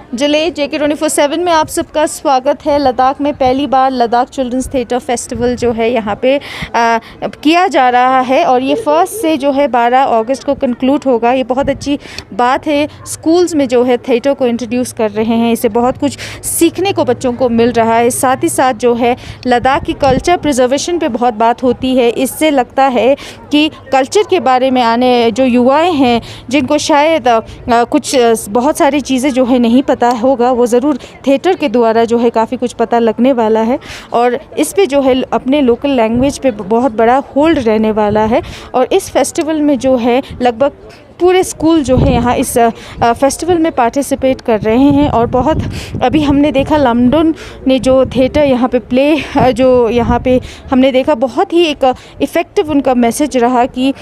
जिले JK24/7 में आप सबका स्वागत है। लद्दाख में पहली बार लद्दाख चिल्ड्रंस थिएटर फेस्टिवल जो है यहाँ पे किया जा रहा है और ये 1 से जो है 12 अगस्त को कंक्लूड होगा। ये बहुत अच्छी बात है। स्कूल्स में जो है थिएटर को इंट्रोड्यूस कर रहे हैं, इससे बहुत कुछ सीखने को बच्चों को मिल रहा है। साथ ही साथ जो है लद्दाख की कल्चर प्रिजर्वेशन पे बहुत बात होती है। इससे लगता है कि कल्चर के बारे में आने जो युवाएँ हैं, जिनको शायद कुछ बहुत सारी चीज़ें जो है नहीं पता होगा, वो ज़रूर थिएटर के द्वारा जो है काफ़ी कुछ पता लगने वाला है और इस पे जो है अपने लोकल लैंग्वेज पे बहुत बड़ा होल्ड रहने वाला है। और इस फेस्टिवल में जो है लगभग पूरे स्कूल जो है यहाँ इस फेस्टिवल में पार्टिसिपेट कर रहे हैं और बहुत अभी हमने देखा लमडुन ने जो थिएटर यहाँ पे प्ले जो यहाँ पे हमने देखा, बहुत ही एक इफ़ेक्टिव उनका मैसेज रहा कि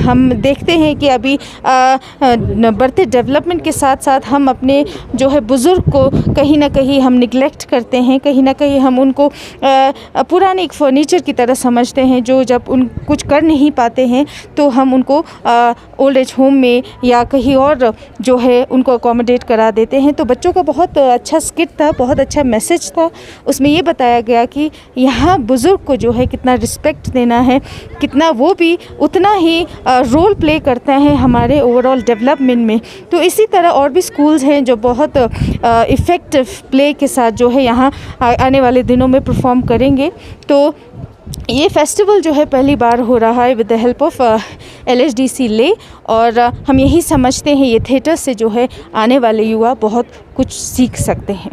हम देखते हैं कि अभी बढ़ते डेवलपमेंट के साथ साथ हम अपने जो है बुज़ुर्ग को कहीं ना कहीं हम निगलेक्ट करते हैं, कहीं ना कहीं हम उनको पुराने एक फर्नीचर की तरह समझते हैं, जो जब उन कुछ कर नहीं पाते हैं तो हम उनको ओल्ड एज होम में या कहीं और जो है उनको अकोमोडेट करा देते हैं। तो बच्चों का बहुत अच्छा स्किट था, बहुत अच्छा मैसेज था। उसमें ये बताया गया कि यहाँ बुज़ुर्ग को जो है कितना रिस्पेक्ट देना है, कितना वो भी उतना ही रोल प्ले करते हैं हमारे ओवरऑल डेवलपमेंट में। तो इसी तरह और भी स्कूल्स हैं जो बहुत इफ़ेक्टिव प्ले के साथ जो है यहाँ आने वाले दिनों में परफॉर्म करेंगे। तो ये फेस्टिवल जो है पहली बार हो रहा है with the help of LHDC ले और हम यही समझते हैं ये थिएटर से जो है आने वाले युवा बहुत कुछ सीख सकते हैं।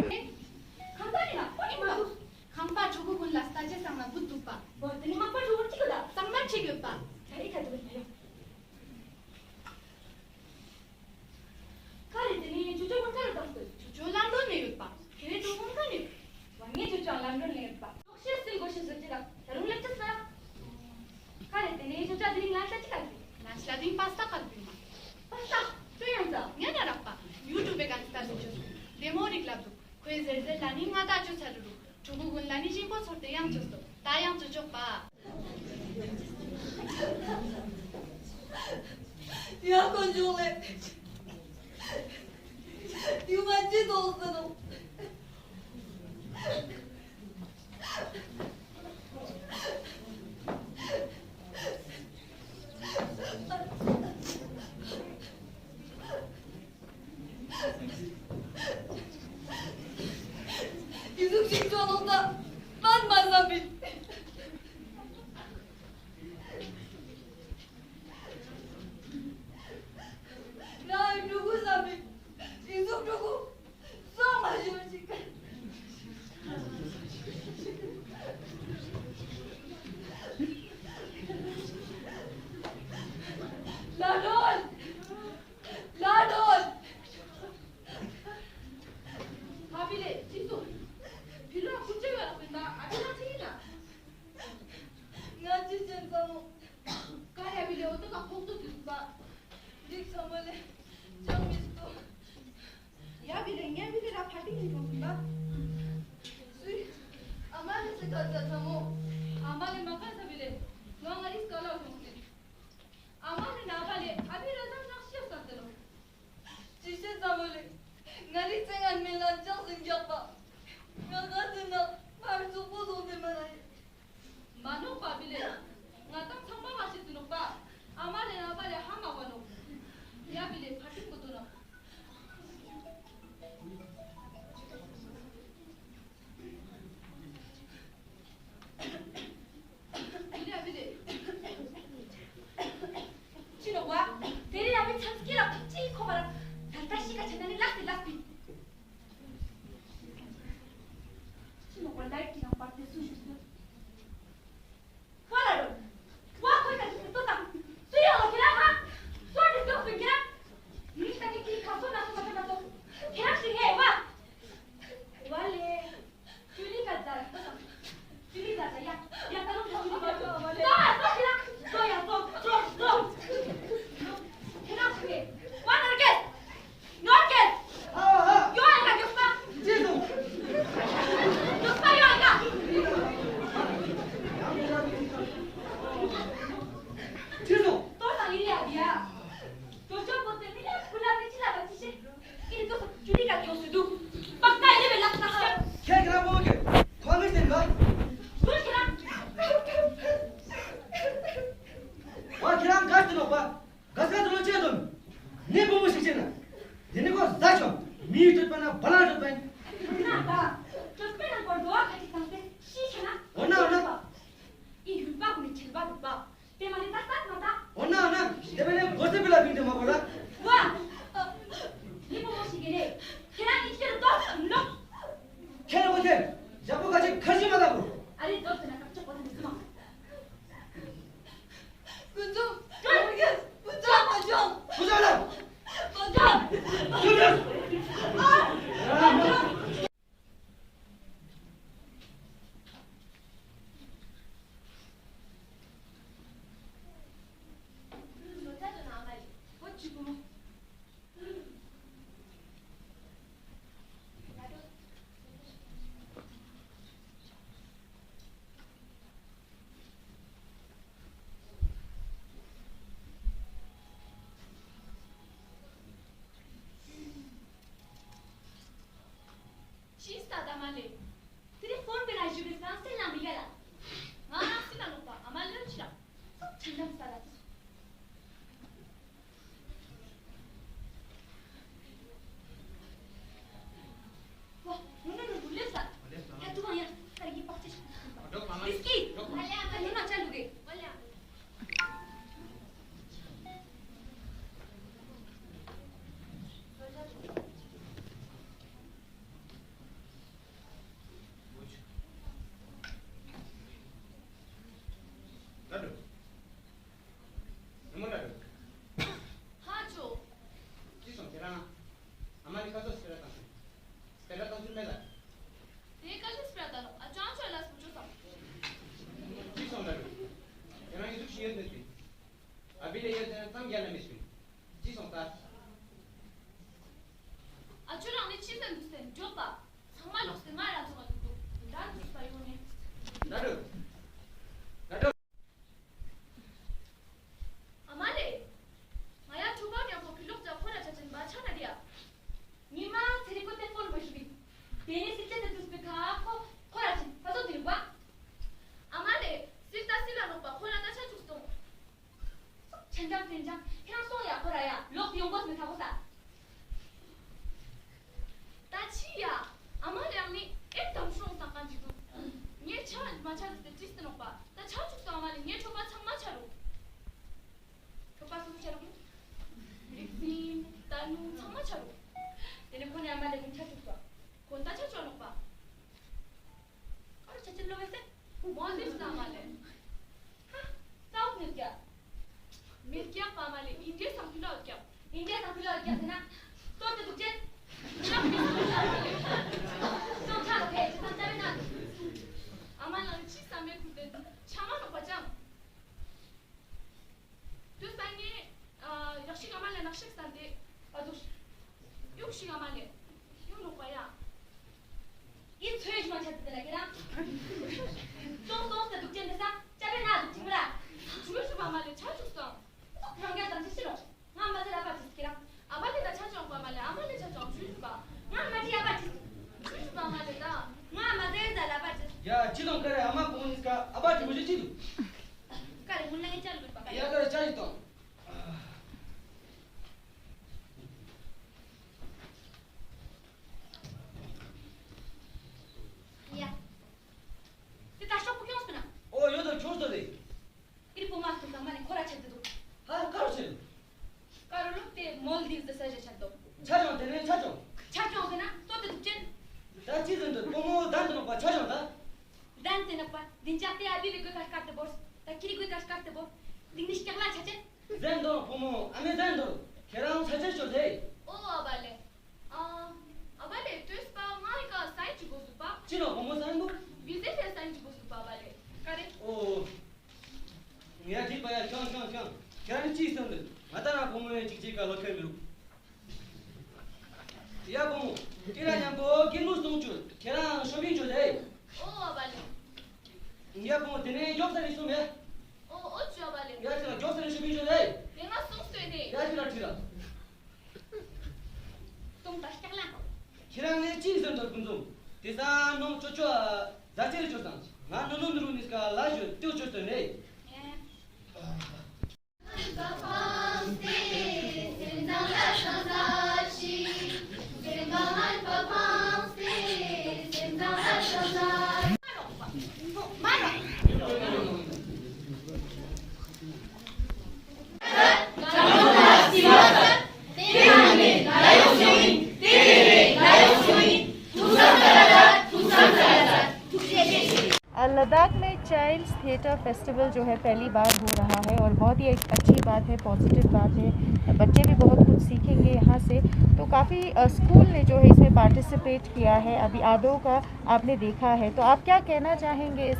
Ya konjole. Yumanci dolsunum. Yüzüm çıktı onunla. Ben mazlabil. Nah, nunggu sambil. Yüzüm nunggu. Sama क्या क्यों से दू पक्का इन्हें में लगता है क्या करा वो के कॉमेंट देगा दूर खड़ा और किराम काट दो बा गसका दो चे दो ने बमु शिक्षण ने को जाचो मीट पना बला दो पे ना ता तो पे ना कर दो खाती करते शीशना ओना ई हुबा को नहीं चलवा दो बा ते माने ता मता ओना दे मैंने गोसे बिला बिंदे मा बोला वाह ये बमु शिगरे केना इचके तो लो खेल बोले जब को काजे खर्च मत करो अरे दो तना कच्चा पता नहीं सुनो कुंजू कुंजू बुझाला कुंजू बुझा Stata male. Telefon pe la Jubestan stai la migala. Sila nu pa, amal nu cira. Cindam stata. Wah, nu bulle sta. Ya tu maya, kari ye pakte. Rizki, nu na chalu ge. या चिदों करे अमा कौन इसका अबाच मुझे चिदू करे मुन्ना के चालू पापा या करे चाहिए तो या ते ताशो क्यों सुना ओ यो तो छोड़ दो दे इरी पोमास तो माने खोरा छद दो हाँ करो से करो लोग ते मालदीव्स द सजे छद दो छाजो तेरे छाजो छाजो होना तो ते तुझे ता चीज़ तो पोमो दांत नो पा छाजो ता दांत न पा दिन जाते आबी वे काट काट बोस ता किरी को काट काट बोस दिन निष्कला छचे जेन दो पोमो आमे जेन दो केराम छचे छो दे ओ अबाले तो इस पा माई का साइट को सुपा चिनो पोमो सांगो विजिट है साइट को सुपा अबाले करे ओ या ठीक पाया क्यों केराम चीज़ तो मता ना पोमो ने चिक चिक का लोके मिलू या पोमो केरा न्यापो किनुस तुमचु केराम शोबिन छो दे ओ अबाले या पोमो तेने जोक तरी सुमे ओ ओच अबाले या चिनो जोक तरी शोबिन छो दे लेना सुन दे या चिनो चिरा तुम तष्कला 키랑네 찌선 덕분좀 대사 놈 쪼쪼 자체를 줬다 나 너는 누르니까 라이저 띄워 줬더니 लद्दाख में चाइल्ड्स थिएटर फेस्टिवल जो है पहली बार हो रहा है और बहुत ही एक अच्छी बात है, पॉजिटिव बात है। बच्चे भी बहुत कुछ सीखेंगे यहाँ से। तो काफ़ी स्कूल ने जो है इसमें पार्टिसिपेट किया है। अभी आदो का आपने देखा है, तो आप क्या कहना चाहेंगे इस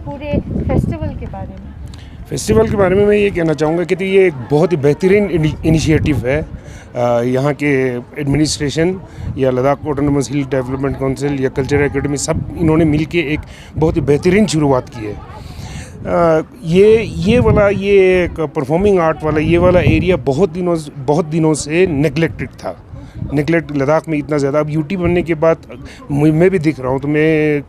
पूरे फेस्टिवल के बारे में? फेस्टिवल के बारे में मैं ये कहना चाहूँगा कि तो ये एक बहुत ही बेहतरीन इनिशिएटिव है। यहाँ के एडमिनिस्ट्रेशन या लद्दाख ऑटोनोमस हिल डेवलपमेंट काउंसिल या कल्चरल एकेडमी सब इन्होंने मिलके एक बहुत ही बेहतरीन शुरुआत की है। ये परफॉर्मिंग आर्ट वाला ये वाला एरिया बहुत दिनों से नेगलेक्टेड था। नेगलेक्ट लद्दाख में इतना ज़्यादा, अब यूटी बनने के बाद मैं भी दिख रहा हूँ, तो मैं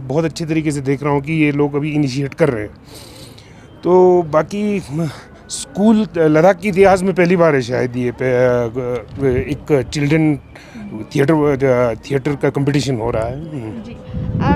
बहुत अच्छे तरीके से देख रहा हूँ कि ये लोग अभी इनिशिएट कर रहे हैं। तो बाकी स्कूल लद्दाख के इतिहास में पहली बार है शायद ये एक चिल्ड्रन थिएटर का कंपटीशन हो रहा है। जी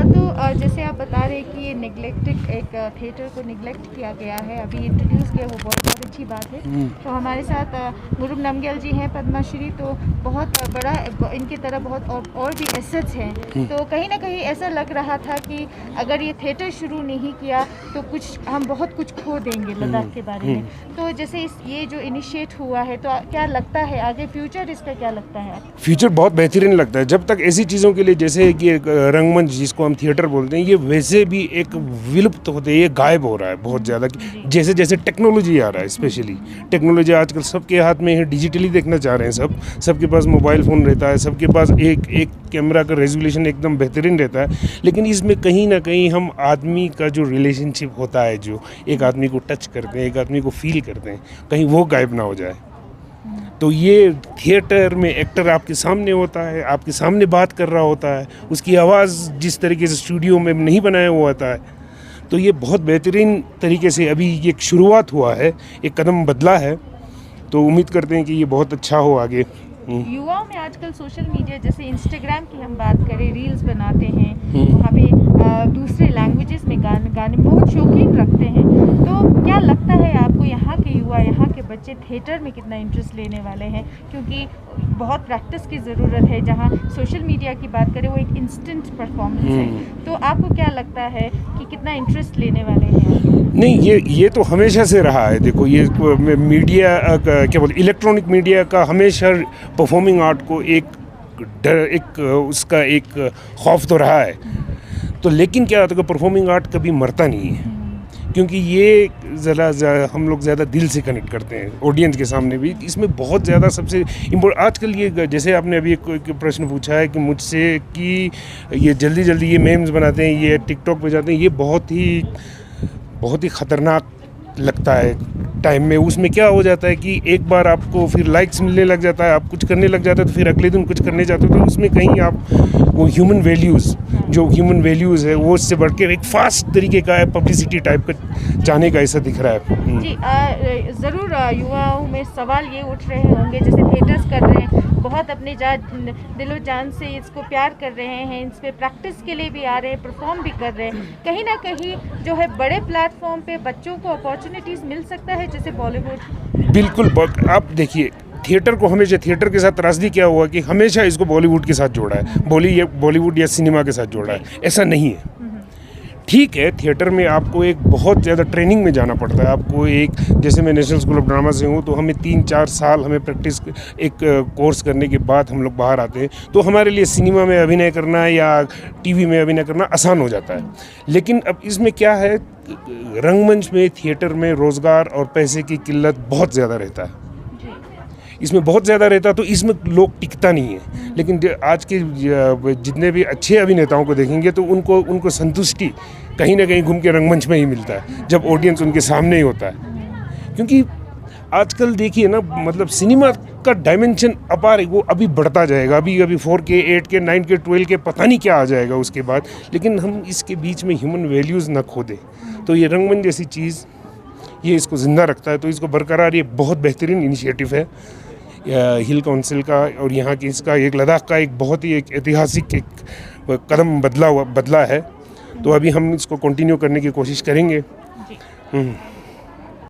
तो जैसे आप बता रहे हैं कि ये नेगलेक्टेड एक थिएटर को नेगलेक्ट किया गया है, अभी इंट्रोड्यूस किया, वो बहुत अच्छी बात है। तो हमारे साथ गुरुम नमग्याल जी हैं पद्मश्री, तो बहुत बड़ा इनकी तरह बहुत और भी एसेट्स हैं। तो कहीं ना कहीं ऐसा लग रहा था कि अगर ये थिएटर शुरू नहीं किया तो हम बहुत कुछ खो देंगे लद्दाख के बारे में। तो जैसे ये जो इनिशिएट हुआ है, तो क्या लगता है आगे फ्यूचर इसका क्या लगता है? फ्यूचर बहुत बेहतरीन लगता है जब तक ऐसी चीज़ों के लिए, जैसे कि रंगमंच जिसको हम थिएटर बोलते हैं, ये वैसे भी एक विलुप्त होते हैं, ये गायब हो रहा है बहुत ज़्यादा। जैसे जैसे टेक्नोलॉजी आ रहा है, स्पेशली टेक्नोलॉजी आजकल सबके हाथ में है, डिजिटली देखना चाह रहे हैं सबके पास मोबाइल फ़ोन रहता है, सबके पास एक कैमरा का रेजोल्यूशन एकदम बेहतरीन रहता है। लेकिन इसमें कहीं ना कहीं हम आदमी का जो रिलेशनशिप होता है, जो एक आदमी को टच करते हैं, एक आदमी को फील करते हैं, कहीं वो गायब ना हो जाए। तो ये थिएटर में एक्टर आपके सामने होता है, आपके सामने बात कर रहा होता है, उसकी आवाज़ जिस तरीके से स्टूडियो में नहीं बनाया हुआ होता है। तो ये बहुत बेहतरीन तरीके से अभी ये शुरुआत हुआ है, एक कदम बदला है। तो उम्मीद करते हैं कि ये बहुत अच्छा हो आगे। युवाओं में आजकल सोशल मीडिया, जैसे इंस्टाग्राम की हम बात करें, रील्स बनाते हैं, वहाँ पे दूसरे लैंग्वेजेस में गाने बहुत शौकीन रखते हैं। तो क्या लगता है आपको यहाँ के युवा, यहाँ के बच्चे थिएटर में कितना इंटरेस्ट लेने वाले हैं? क्योंकि बहुत प्रैक्टिस की ज़रूरत है। जहाँ सोशल मीडिया की बात करें, वो एक इंस्टेंट परफॉर्मेंस है। तो आपको क्या लगता है कि कितना इंटरेस्ट लेने वाले हैं? नहीं, ये तो हमेशा से रहा है। देखो, ये मीडिया क्या बोलते, इलेक्ट्रॉनिक मीडिया का हमेशा परफॉर्मिंग आर्ट को उसका एक खौफ तो रहा है। तो लेकिन क्या होता है कि परफॉर्मिंग आर्ट कभी मरता नहीं है, क्योंकि ये हम लोग ज़्यादा दिल से कनेक्ट करते हैं ऑडियंस के सामने भी। इसमें बहुत ज़्यादा सबसे इम्पोर्टेंट आजकल ये, जैसे आपने अभी एक प्रश्न पूछा है कि मुझसे कि ये जल्दी ये मेम्स बनाते हैं, ये टिकटॉक पे जाते हैं, ये बहुत ही ख़तरनाक लगता है टाइम में। उसमें क्या हो जाता है कि एक बार आपको फिर लाइक्स मिलने लग जाता है, आप कुछ करने लग जाते हैं, तो फिर अगले दिन कुछ करने जाते हो, तो उसमें कहीं आप वो ह्यूमन वैल्यूज़ है वो उससे बढ़ के एक फास्ट तरीके का है, पब्लिसिटी टाइप का जाने का ऐसा दिख रहा है। जी ज़रूर युवाओं में सवाल ये उठ रहे होंगे, जैसे थिएटर्स कर रहे हैं, बहुत अपने दिलो जान से इसको प्यार कर रहे हैं, इस पर प्रैक्टिस के लिए भी आ रहे हैं, परफॉर्म भी कर रहे हैं। कहीं ना कहीं जो है बड़े प्लेटफॉर्म पे बच्चों को अपॉर्चुनिटीज़ मिल सकता है, जैसे बॉलीवुड। बिल्कुल। आप देखिए, थिएटर को हमेशा, थिएटर के साथ त्रासदी क्या हुआ कि हमेशा इसको बॉलीवुड के साथ जोड़ा है, बॉलीवुड या सिनेमा के साथ जोड़ा है। ऐसा नहीं है। ठीक है, थिएटर में आपको एक बहुत ज़्यादा ट्रेनिंग में जाना पड़ता है। आपको जैसे मैं नेशनल स्कूल ऑफ ड्रामा से हूँ, तो हमें 3-4 साल हमें प्रैक्टिस, एक कोर्स करने के बाद हम लोग बाहर आते हैं। तो हमारे लिए सिनेमा में अभिनय करना या टीवी में अभिनय करना आसान हो जाता है। लेकिन अब इसमें क्या है, रंगमंच में, थिएटर में रोज़गार और पैसे की किल्लत बहुत ज़्यादा रहता है। इसमें बहुत ज़्यादा रहता, तो इसमें लोग टिकता नहीं है। लेकिन आज के जितने भी अच्छे अभिनेताओं को देखेंगे, तो उनको संतुष्टि कहीं ना कहीं घूम के रंगमंच में ही मिलता है, जब ऑडियंस उनके सामने ही होता है। क्योंकि आजकल देखिए ना, मतलब सिनेमा का डायमेंशन अपार है, वो अभी बढ़ता जाएगा। अभी अभी 4K 8K 9K 12K पता नहीं क्या आ जाएगा उसके बाद, लेकिन हम इसके बीच में ह्यूमन वैल्यूज़ ना खो दें। तो ये रंगमंच जैसी चीज़ ये इसको ज़िंदा रखता है, तो इसको बरकरार, ये बहुत बेहतरीन इनिशिएटिव है हिल काउंसिल का, और यहाँ की इसका एक लद्दाख का एक बहुत ही एक ऐतिहासिक एक कदम बदला है। तो अभी हम इसको कंटिन्यू करने की कोशिश करेंगे।